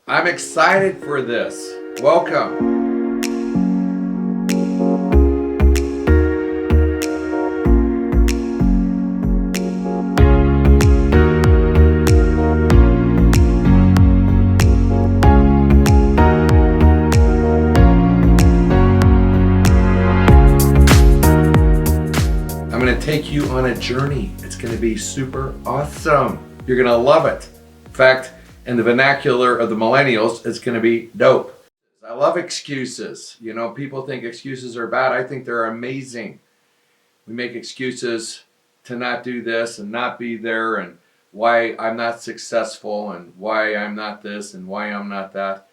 I'm excited for this. Welcome. I'm going to take you on a journey. It's going to be super awesome. You're going to love it. In fact, in the vernacular of the millennials, it's going to be dope. I love excuses. You know, people think excuses are bad. I think they're amazing. We make excuses to not do this and not be there, and why I'm not successful and why I'm not this and why I'm not that.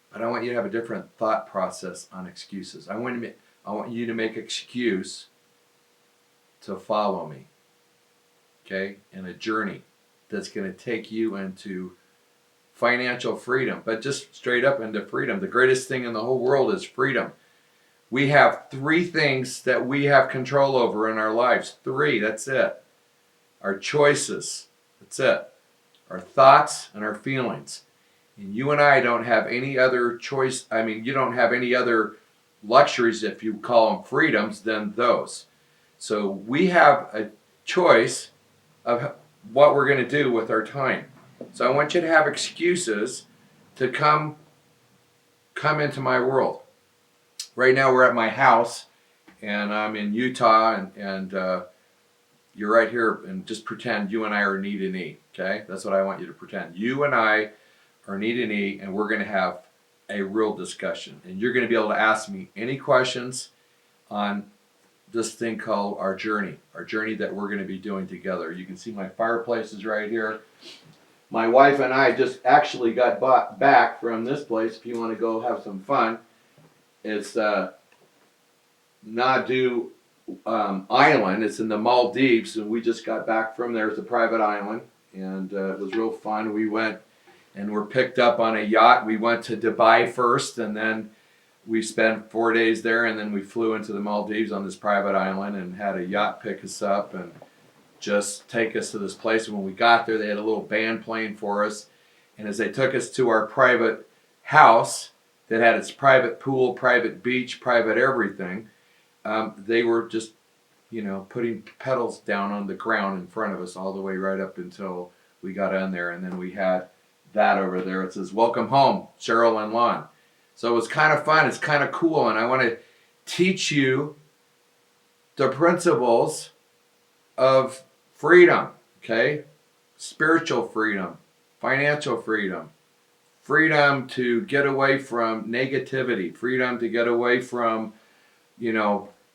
But I want you to have a different thought process on excuses. I want you to make excuse to follow me, okay, in a journey that's going to take you into financial freedom, but just straight up into freedom. The greatest thing in the whole world is freedom. We have three things that we have control over in our lives. Three, that's it. Our choices, that's it. Our thoughts and our feelings. And you and I don't have any other choice. I mean, you don't have any other luxuries, if you call them freedoms, than those. So we have a choice of what we're going to do with our time. So I want you to have excuses to come into my world. Right now we're at my house, and I'm in Utah, and you're right here, and just pretend you and I are knee to knee, okay? That's what I want you to pretend. You and I are knee to knee, and we're going to have a real discussion. And you're going to be able to ask me any questions on this thing called our journey that we're going to be doing together. You can see my fireplace is right here. My wife and I just actually got back from this place. If you want to go have some fun, it's Nadu Island. It's in the Maldives, and we just got back from there. It's a private island, and it was real fun. We went and were picked up on a yacht. We went to Dubai first, and then we spent 4 days there, and then we flew into the Maldives on this private island and had a yacht pick us up and just take us to this place. And when we got there, they had a little band playing for us. And as they took us to our private house that had its private pool, private beach, private everything, they were just, putting pedals down on the ground in front of us all the way right up until we got in there. And then we had that over there. It says, "Welcome home, Cheryl and Lon." So it was kind of fun. It's kind of cool. And I want to teach you the principles of freedom, okay? Spiritual freedom, financial freedom, freedom to get away from negativity, freedom to get away from,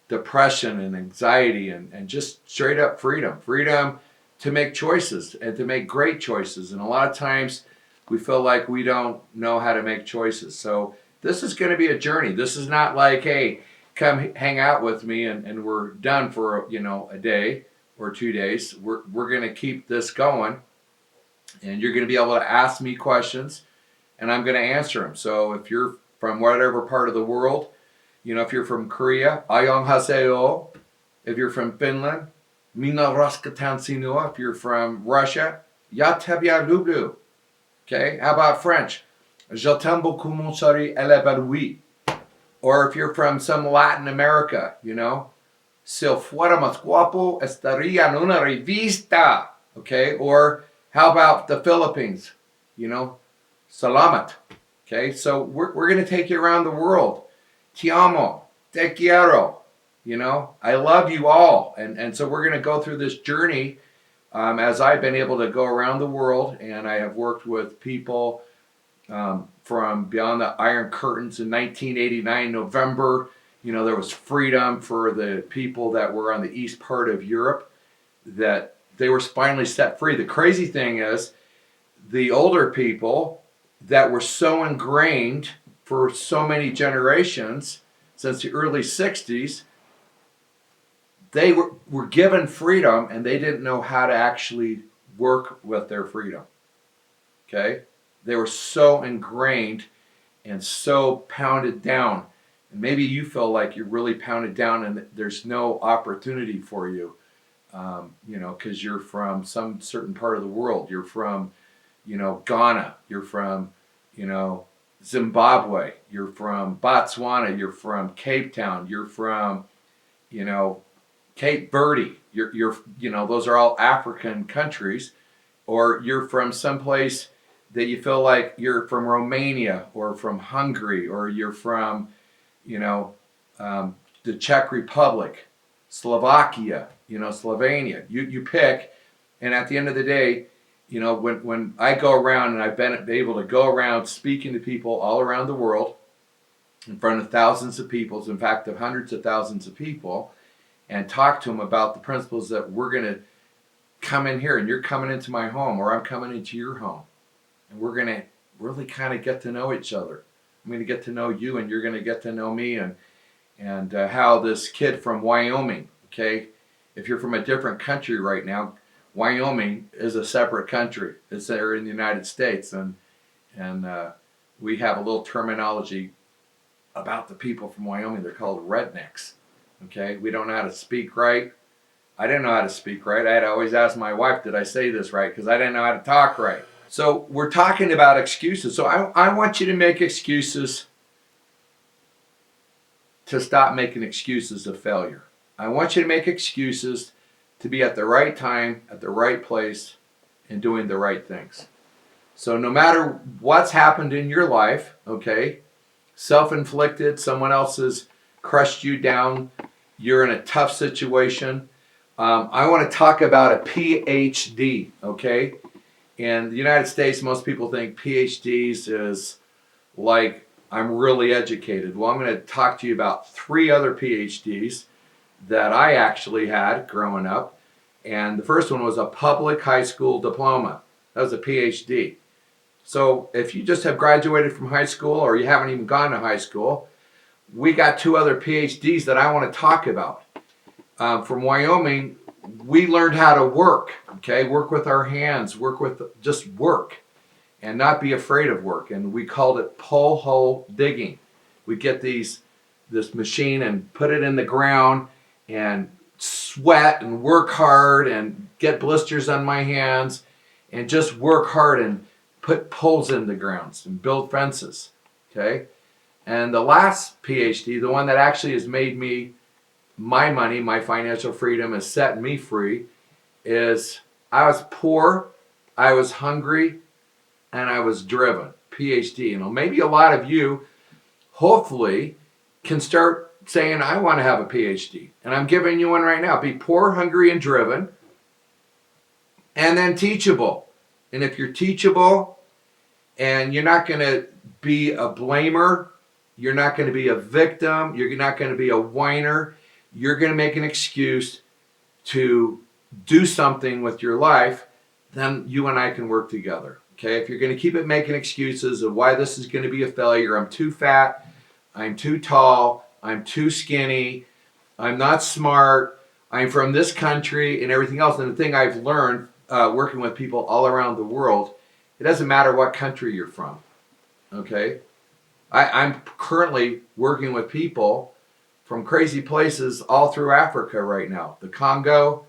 depression and anxiety, and just straight up freedom to make choices and to make great choices. And a lot of times we feel like we don't know how to make choices. So this is going to be a journey. This is not like, hey, come hang out with me and we're done for, a day or 2 days. We're going to keep this going, and you're going to be able to ask me questions, and I'm going to answer them. So if you're from whatever part of the world, if you're from Korea, Annyeonghaseyo. If you're from Finland, Mina Raskatan Sinua. If you're from Russia, Ya Tebya Lubu. Okay, how about French? Je t'aime beaucoup, mon chéri, elle est. Or if you're from some Latin America, si fuera más guapo, estaría en una revista. Okay, or how about the Philippines? Salamat. Okay, so we're going to take you around the world. Ti amo, te quiero. I love you all. And so we're going to go through this journey as I've been able to go around the world, and I have worked with people from beyond the Iron Curtains in 1989, November. There was freedom for the people that were on the east part of Europe, that they were finally set free. The crazy thing is, the older people that were so ingrained for so many generations, since the early 60s, they were given freedom, and they didn't know how to actually work with their freedom. Okay? They were so ingrained and so pounded down. And maybe you feel like you're really pounded down and there's no opportunity for you, because you're from some certain part of the world. You're from, Ghana. You're from you know, Zimbabwe, you're from Botswana, you're from Cape Town, you're from, you know, Cape Verde, those are all African countries, or you're from someplace that you feel like you're from Romania or from Hungary, or you're from, you know, um, the Czech Republic, Slovakia, Slovenia. You pick, and at the end of the day, when I go around, and I've been able to go around speaking to people all around the world in front of thousands of people, in fact, of hundreds of thousands of people, and talk to them about the principles that we're going to come in here, and you're coming into my home, or I'm coming into your home, and we're going to really kind of get to know each other. I'm going to get to know you, and you're going to get to know me, and how this kid from Wyoming, okay, if you're from a different country right now, Wyoming is a separate country. It's there in the United States, and we have a little terminology about the people from Wyoming. They're called rednecks. Okay, we don't know how to speak right. I didn't know how to speak right. I had to always ask my wife, did I say this right? Because I didn't know how to talk right. So we're talking about excuses. So I want you to make excuses to stop making excuses of failure. I want you to make excuses to be at the right time, at the right place, and doing the right things. So no matter what's happened in your life, okay, self-inflicted, someone else has crushed you down, you're in a tough situation, I want to talk about a PhD, okay? In the United States, most people think PhDs is like, I'm really educated. Well, I'm going to talk to you about 3 other PhDs that I actually had growing up. And the first one was a public high school diploma. That was a PhD. So if you just have graduated from high school, or you haven't even gone to high school, we got 2 other PhDs that I want to talk about. From Wyoming, we learned how to work, okay? Work with our hands, just work, and not be afraid of work. And we called it pole hole digging. We get this machine and put it in the ground and sweat and work hard and get blisters on my hands and just work hard and put poles in the grounds and build fences, okay? And the last PhD, the one that actually has made me my money, my financial freedom, has set me free, is I was poor, I was hungry, and I was driven. PhD. Maybe a lot of you, hopefully, can start saying, I want to have a PhD. And I'm giving you one right now. Be poor, hungry, and driven, and then teachable. And if you're teachable, and you're not going to be a blamer, you're not going to be a victim, you're not going to be a whiner, you're going to make an excuse to do something with your life, then you and I can work together. Okay? If you're going to keep it making excuses of why this is going to be a failure, I'm too fat, I'm too tall, I'm too skinny, I'm not smart, I'm from this country, and everything else. And the thing I've learned working with people all around the world, it doesn't matter what country you're from. Okay? I'm currently working with people from crazy places all through Africa right now. The Congo,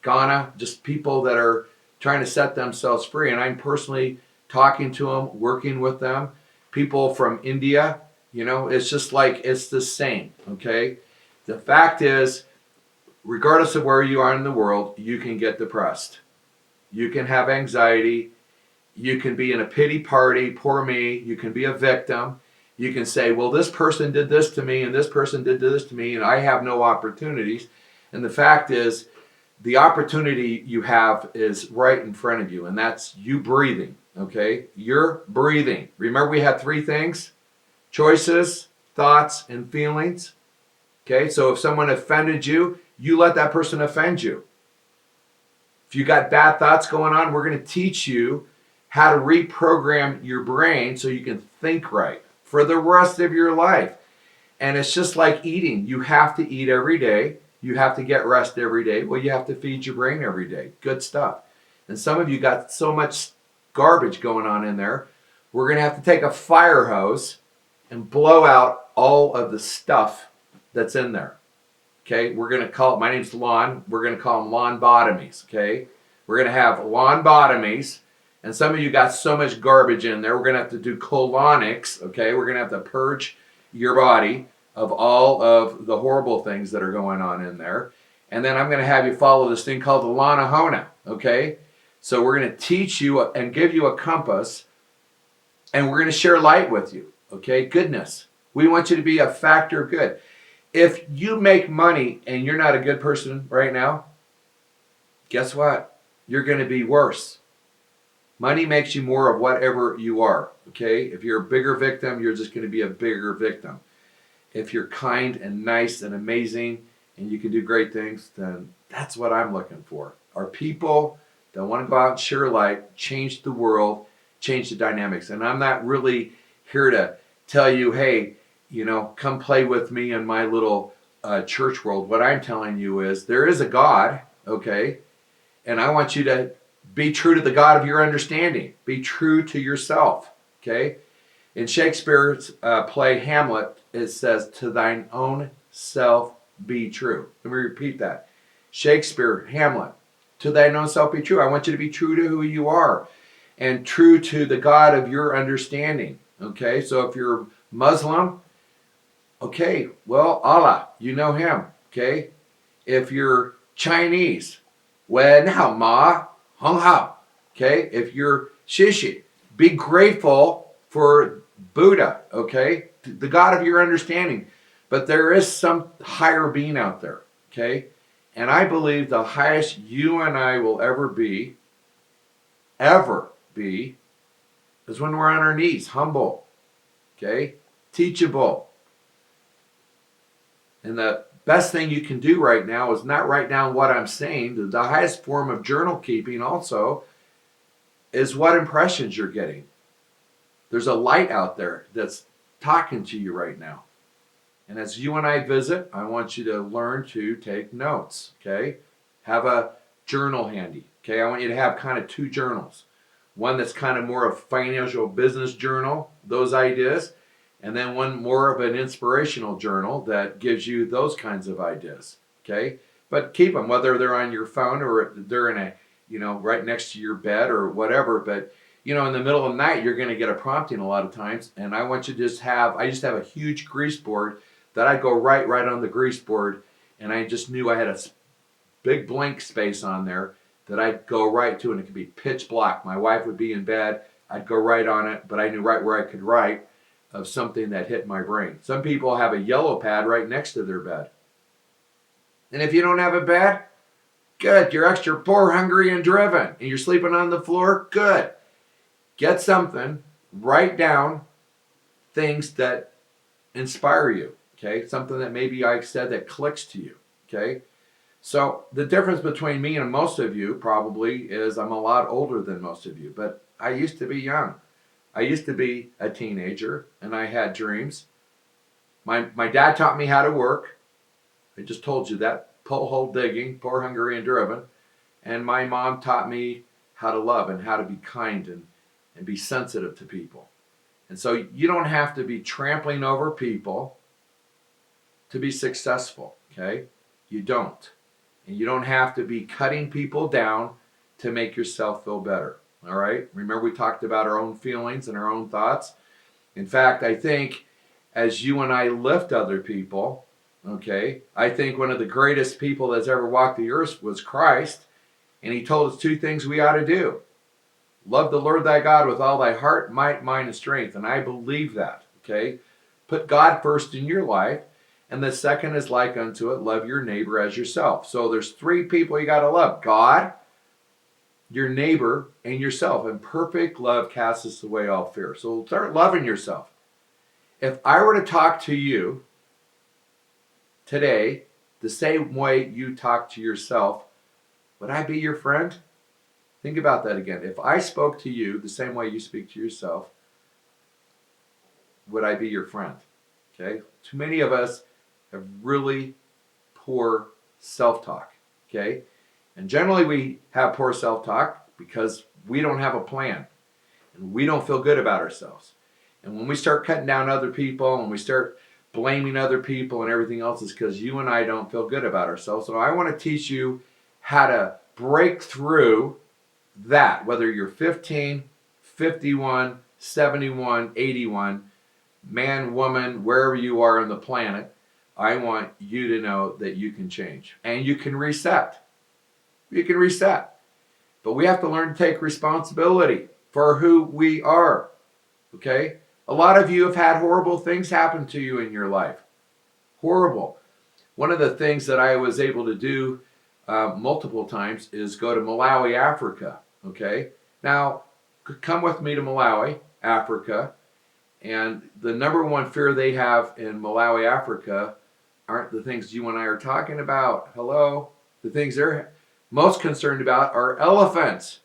Ghana, just people that are trying to set themselves free. And I'm personally talking to them, working with them. People from India, it's just like, it's the same, okay? The fact is, regardless of where you are in the world, you can get depressed. You can have anxiety. You can be in a pity party, poor me. You can be a victim. You can say, well, this person did this to me, and this person did this to me, and I have no opportunities. And the fact is, the opportunity you have is right in front of you, and that's you breathing, okay? You're breathing. Remember we had 3 things? Choices, thoughts, and feelings. Okay, so if someone offended you, you let that person offend you. If you got bad thoughts going on, we're going to teach you how to reprogram your brain so you can think right for the rest of your life. And it's just like eating. You have to eat every day. You have to get rest every day. Well, you have to feed your brain every day. Good stuff. And some of you got so much garbage going on in there, we're going to have to take a fire hose and blow out all of the stuff that's in there. Okay, we're going to call it, my name's Lon, we're going to call them lawn-botomies, okay? We're going to have lawn-botomies, And some of you got so much garbage in there. We're going to have to do colonics, okay? We're going to have to purge your body of all of the horrible things that are going on in there. And then I'm going to have you follow this thing called the Lanahona, okay? So we're going to teach you and give you a compass, and we're going to share light with you, okay? Goodness. We want you to be a factor of good. If you make money and you're not a good person right now, guess what? You're going to be worse. Money makes you more of whatever you are, okay? If you're a bigger victim, you're just going to be a bigger victim. If you're kind and nice and amazing and you can do great things, then that's what I'm looking for. Are people that want to go out and share light, change the world, change the dynamics. And I'm not really here to tell you, hey, come play with me in my little church world. What I'm telling you is there is a God, okay? And I want you to be true to the God of your understanding. Be true to yourself, okay? In Shakespeare's play Hamlet, it says, to thine own self be true. Let me repeat that. Shakespeare, Hamlet, to thine own self be true. I want you to be true to who you are and true to the God of your understanding, okay? So if you're Muslim, okay, well, Allah, you know him, okay? If you're Chinese, well, now, ma, hung hao, okay? If you're Shishi, be grateful for Buddha, okay? The God of your understanding. But there is some higher being out there, okay? And I believe the highest you and I will ever be, is when we're on our knees, humble, okay? Teachable. And the best thing you can do right now is not write down what I'm saying. The highest form of journal keeping also is what impressions you're getting. There's a light out there that's talking to you right now. And as you and I visit, I want you to learn to take notes, okay? Have a journal handy, okay? I want you to have kind of two journals. One that's kind of more of a financial business journal, those ideas, and then one more of an inspirational journal that gives you those kinds of ideas, okay? But keep them, whether they're on your phone or they're in a, right next to your bed or whatever. But, in the middle of the night, you're going to get a prompting a lot of times. And I want you to I just have a huge grease board that I go right on the grease board. And I just knew I had a big blank space on there that I'd go right to, and it could be pitch black. My wife would be in bed. I'd go right on it, but I knew right where I could write of something that hit my brain. Some people have a yellow pad right next to their bed. And if you don't have a bed, good. You're extra poor, hungry, and driven. And you're sleeping on the floor, good. Get something, write down things that inspire you, okay? Something that maybe I said that clicks to you, okay? So the difference between me and most of you probably is I'm a lot older than most of you, but I used to be young. I used to be a teenager, and I had dreams. My dad taught me how to work. I just told you that. Pole hole digging, poor, hungry, and driven. And my mom taught me how to love and how to be kind and be sensitive to people. And so you don't have to be trampling over people to be successful, okay? You don't. And you don't have to be cutting people down to make yourself feel better. All right? Remember we talked about our own feelings and our own thoughts? In fact, I think as you and I lift other people, okay, I think one of the greatest people that's ever walked the earth was Christ, and he told us two things we ought to do. Love the Lord thy God with all thy heart, might, mind, and strength. And I believe that, okay? Put God first in your life. And the second is like unto it, love your neighbor as yourself. So there's three people you got to love. God, your neighbor, and yourself. And perfect love casts away all fear. So start loving yourself. If I were to talk to you today the same way you talk to yourself, would I be your friend? Think about that again. If I spoke to you the same way you speak to yourself, would I be your friend? Okay? Too many of us have really poor self-talk. Okay? And generally we have poor self-talk because we don't have a plan. And we don't feel good about ourselves. And when we start cutting down other people and we start blaming other people and everything else, is because you and I don't feel good about ourselves. So I want to teach you how to break through that, whether you're 15, 51, 71, 81, man, woman, wherever you are on the planet, I want you to know that you can change and you can reset. You can reset. But we have to learn to take responsibility for who we are. Okay? A lot of you have had horrible things happen to you in your life. Horrible. One of the things that I was able to do multiple times is go to Malawi, Africa. Okay? Now, come with me to Malawi, Africa. And the number one fear they have in Malawi, Africa aren't the things you and I are talking about. Hello? The things they're most concerned about are elephants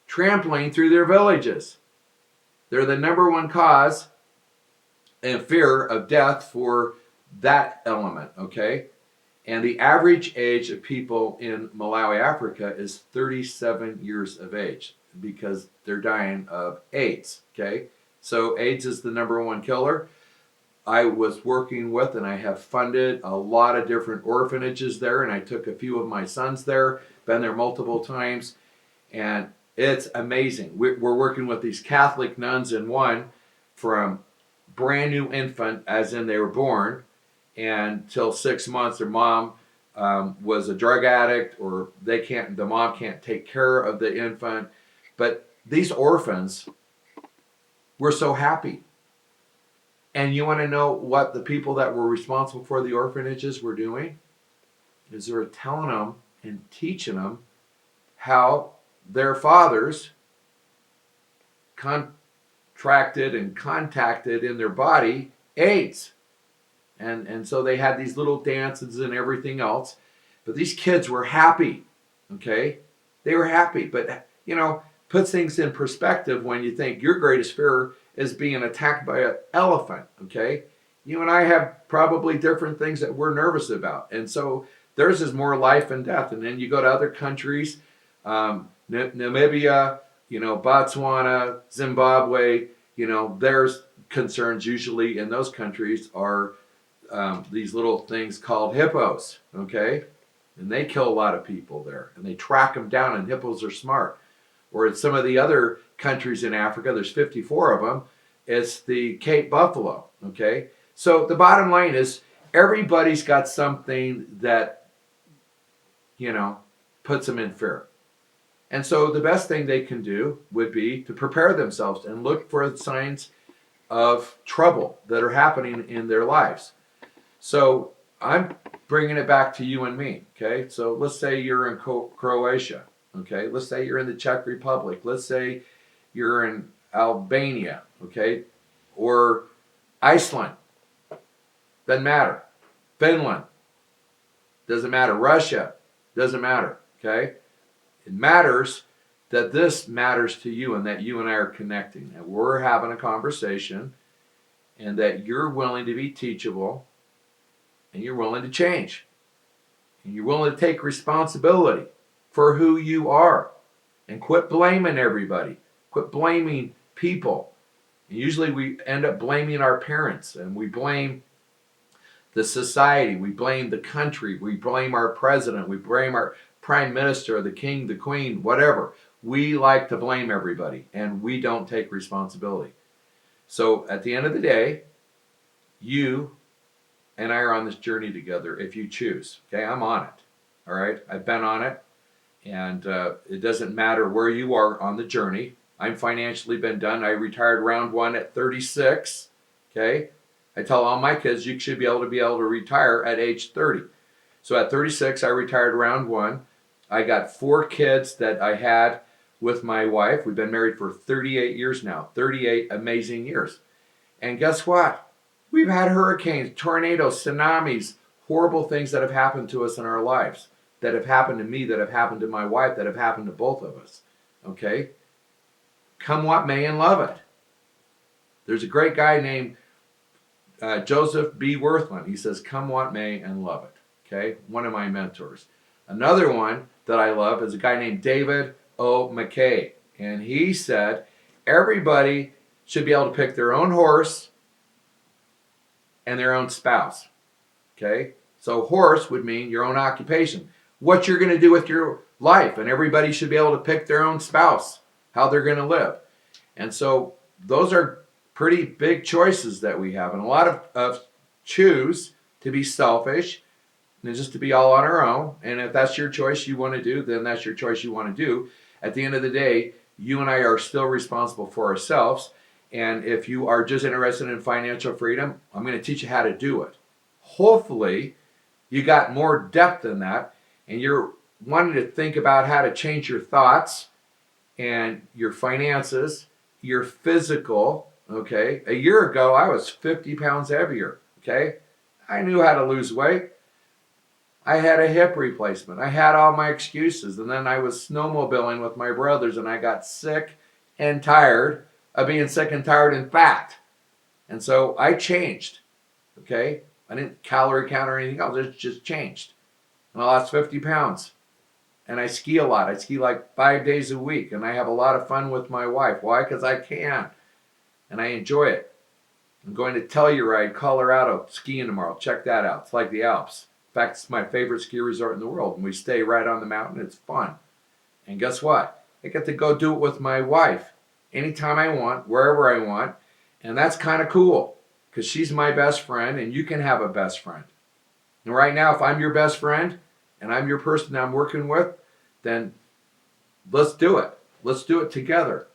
trampling through their villages. They're the number one cause and fear of death for that element, okay? And the average age of people in Malawi, Africa is 37 years of age because they're dying of AIDS, okay? So AIDS is the number one killer. I was working with and I have funded a lot of different orphanages there, and I took a few of my sons there, been there multiple times, and it's amazing. We're working with these Catholic nuns in one from brand new infant, as in they were born, and till 6 months their mom was a drug addict, or the mom can't take care of the infant. But these orphans were so happy. And you want to know what the people that were responsible for the orphanages were doing? Is they were telling them and teaching them how their fathers contracted and contacted in their body AIDS. And so they had these little dances and everything else. But these kids were happy, okay? They were happy. But, puts things in perspective when you think your greatest fear is being attacked by an elephant, okay? You and I have probably different things that we're nervous about. And so theirs is more life and death. And then you go to other countries, Namibia, Botswana, Zimbabwe, there's concerns usually in those countries are these little things called hippos, okay? And they kill a lot of people there. And they track them down, and hippos are smart. Or in some of the other countries in Africa, there's 54 of them, it's the Cape buffalo, okay? So the bottom line is everybody's got something that, puts them in fear. And so the best thing they can do would be to prepare themselves and look for the signs of trouble that are happening in their lives. So I'm bringing it back to you and me, okay? So let's say you're in Croatia, okay? Let's say you're in the Czech Republic. Let's say you're in Albania, okay? Or Iceland. Doesn't matter. Finland. Doesn't matter. Russia. Doesn't matter, okay? It matters that this matters to you and that you and I are connecting. And we're having a conversation and that you're willing to be teachable and you're willing to change. And you're willing to take responsibility for who you are. And quit blaming everybody. Quit blaming people. And usually we end up blaming our parents, and we blame the society, we blame the country, we blame our president, we blame our prime minister, the king, the queen, whatever. We like to blame everybody, and we don't take responsibility. So at the end of the day, you and I are on this journey together if you choose. Okay, I'm on it. All right, I've been on it, and it doesn't matter where you are on the journey. I'm financially been done. I retired round one at 36. Okay, I tell all my kids you should be able to retire at age 30. So at 36, I retired round one. I got 4 kids that I had with my wife. We've been married for 38 years now. 38 amazing years. And guess what? We've had hurricanes, tornadoes, tsunamis, horrible things that have happened to us in our lives, that have happened to me, that have happened to my wife, that have happened to both of us. Okay? Come what may and love it. There's a great guy named Joseph B. Worthland. He says, come what may and love it. Okay? One of my mentors. Another one that I love is a guy named David O. McKay. And he said, everybody should be able to pick their own horse and their own spouse. Okay? So horse would mean your own occupation. What you're going to do with your life, and everybody should be able to pick their own spouse, how they're going to live. And so those are pretty big choices that we have. And a lot of choose to be selfish and just to be all on our own. And if that's your choice you want to do, then that's your choice you want to do. At the end of the day, you and I are still responsible for ourselves. And if you are just interested in financial freedom, I'm going to teach you how to do it. Hopefully, you got more depth than that, and you're wanting to think about how to change your thoughts and your finances, your physical, okay? A year ago, I was 50 pounds heavier, okay? I knew how to lose weight. I had a hip replacement. I had all my excuses, and then I was snowmobiling with my brothers, and I got sick and tired of being sick and tired and fat. And so I changed, okay? I didn't calorie count or anything else. It just changed. And I lost 50 pounds. And I ski a lot. I ski like 5 days a week. And I have a lot of fun with my wife. Why? Because I can. And I enjoy it. I'm going to Telluride, Colorado, skiing tomorrow. Check that out. It's like the Alps. In fact, it's my favorite ski resort in the world. And we stay right on the mountain. It's fun. And guess what? I get to go do it with my wife anytime I want, wherever I want. And that's kind of cool because she's my best friend and you can have a best friend. And right now, if I'm your best friend and I'm your person I'm working with, then let's do it. Let's do it together.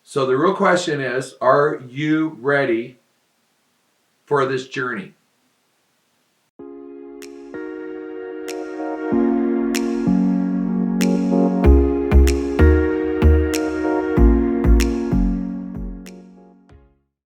So the real question is, are you ready for this journey?